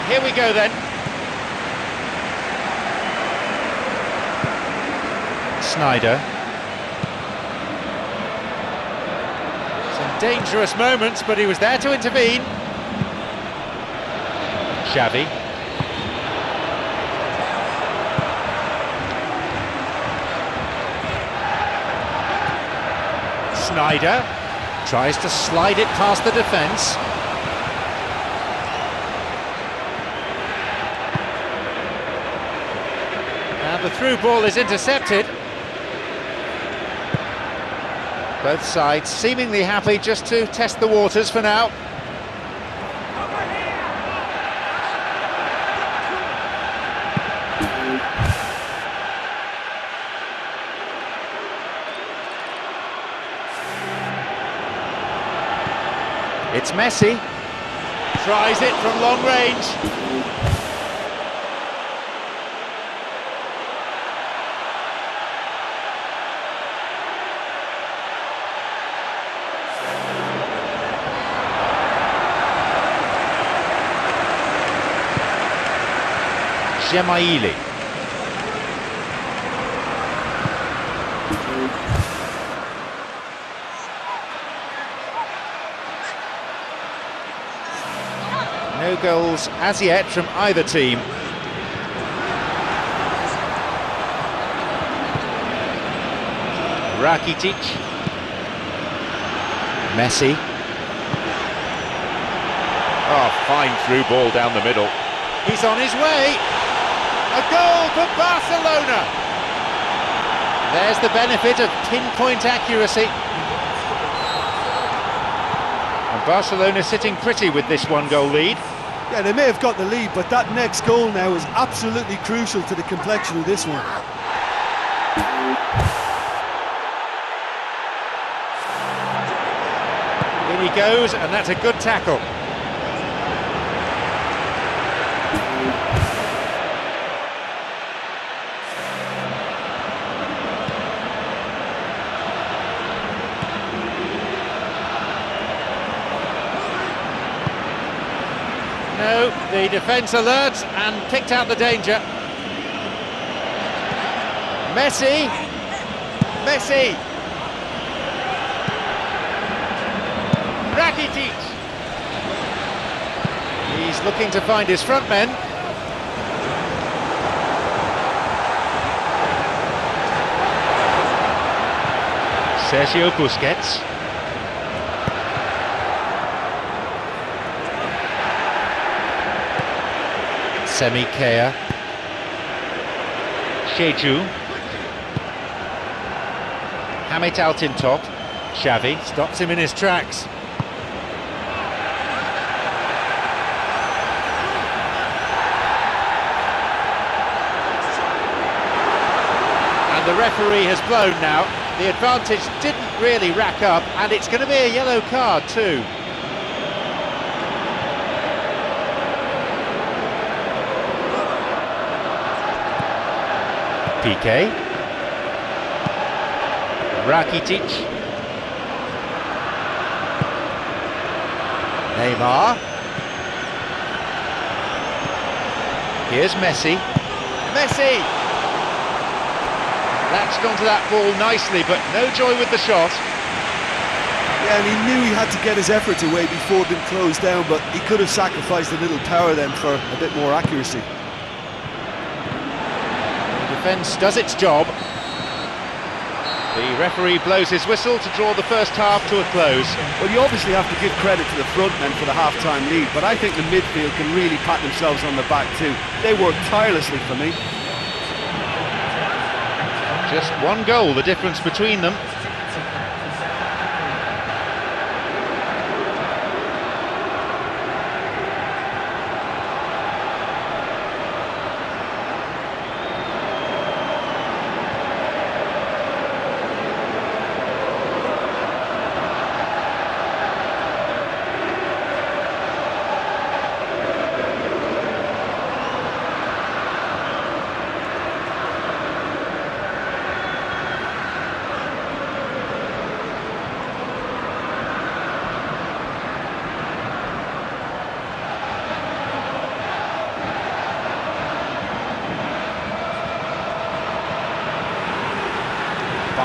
Here we go then. Snyder. Some dangerous moments, but he was there to intervene. Xavi. Snyder tries to slide it past the defence. And the through ball is intercepted. Both sides seemingly happy just to test the waters for now. It's Messi, tries it from long range. Gemaili. No goals as yet from either team. Rakitic. Messi. Oh, fine through ball down the middle. He's on his way. A goal for Barcelona. There's the benefit of pinpoint accuracy. And Barcelona sitting pretty with this one-goal lead. Yeah, they may have got the lead, but that next goal now is absolutely crucial to the complexion of this one. In he goes, and that's a good tackle. No, the defence alerts and picked out the danger. Messi! Messi! Rakitic! He's looking to find his front men. Sergio Busquets. Semikea. Sheju. Hamit Altintop. Xavi stops him in his tracks. And the referee has blown now. The advantage didn't really rack up, and it's going to be a yellow card too. Piqué. Rakitic. Neymar. Here's Messi. Messi! Latched onto that ball nicely, but no joy with the shot. Yeah, and he knew he had to get his efforts away before being closed down, but he could have sacrificed a little power then for a bit more accuracy. Defence does its job. The referee blows his whistle to draw the first half to a close. Well, you obviously have to give credit to the front men for the half-time lead, but I think the midfield can really pat themselves on the back too. They worked tirelessly for me. Just one goal, the difference between them.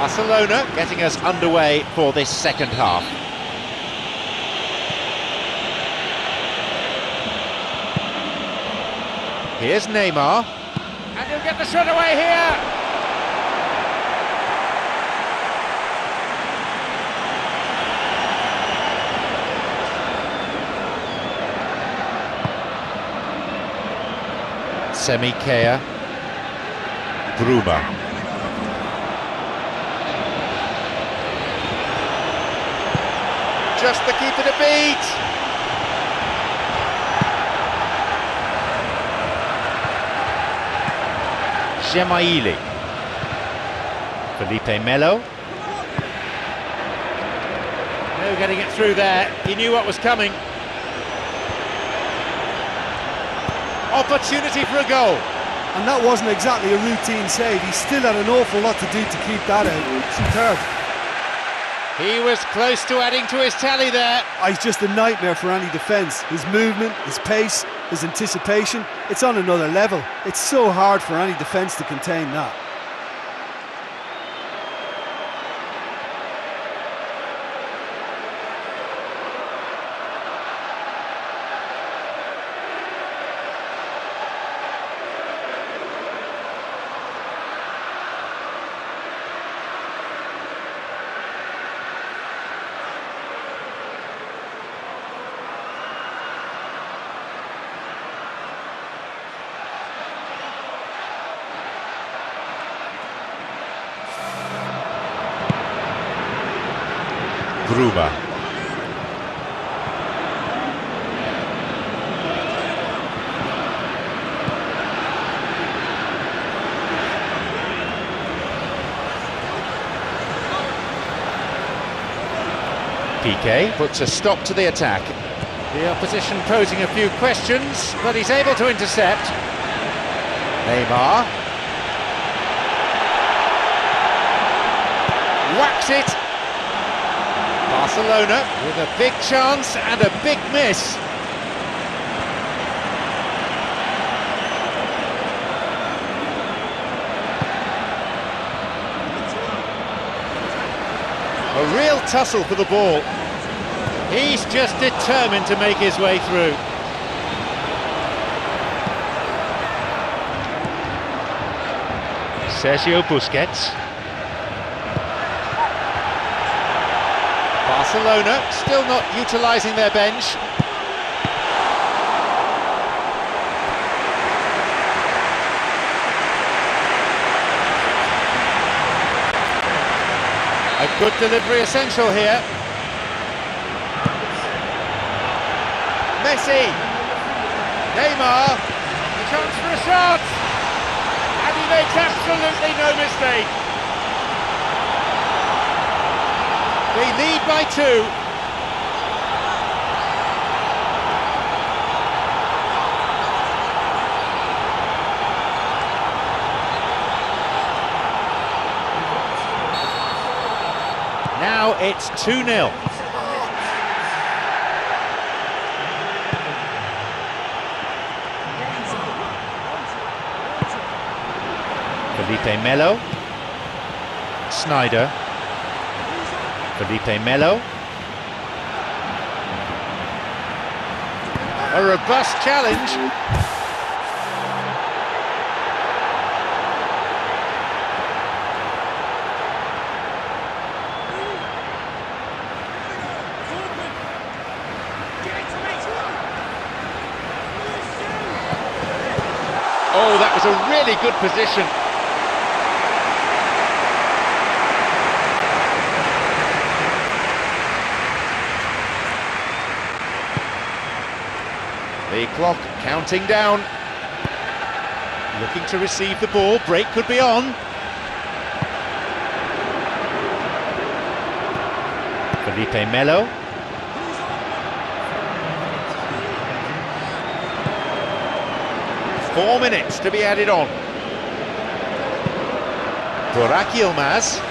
Barcelona getting us underway for this second half. Here's Neymar, and he'll get the shot away here. Semikea, Bruma. Just the keeper to beat. Gemaili. Felipe Melo. No getting it through there. He knew what was coming. Opportunity for a goal. And that wasn't exactly a routine save. He still had an awful lot to do to keep that out. Superb. He was close to adding to his tally there. He's just a nightmare for any defence. His movement, his pace, his anticipation, it's on another level. It's so hard for any defence to contain that. Bruma. Piqué puts a stop to the attack. The opposition posing a few questions, but he's able to intercept. Neymar. Whacks it. Barcelona with a big chance and a big miss. A real tussle for the ball. He's just determined to make his way through. Sergio Busquets. Barcelona still not utilising their bench. A good delivery essential here. Messi. Neymar. A chance for a shot. And he makes absolutely no mistake. They lead by 2. Now it's 2-0. Felipe Melo. Snyder. Felipe Melo. A robust challenge. Oh, that was a really good position. The clock counting down. Looking to receive the ball. Break could be on. Felipe Melo. Four minutes to be added on. Burak Yilmaz.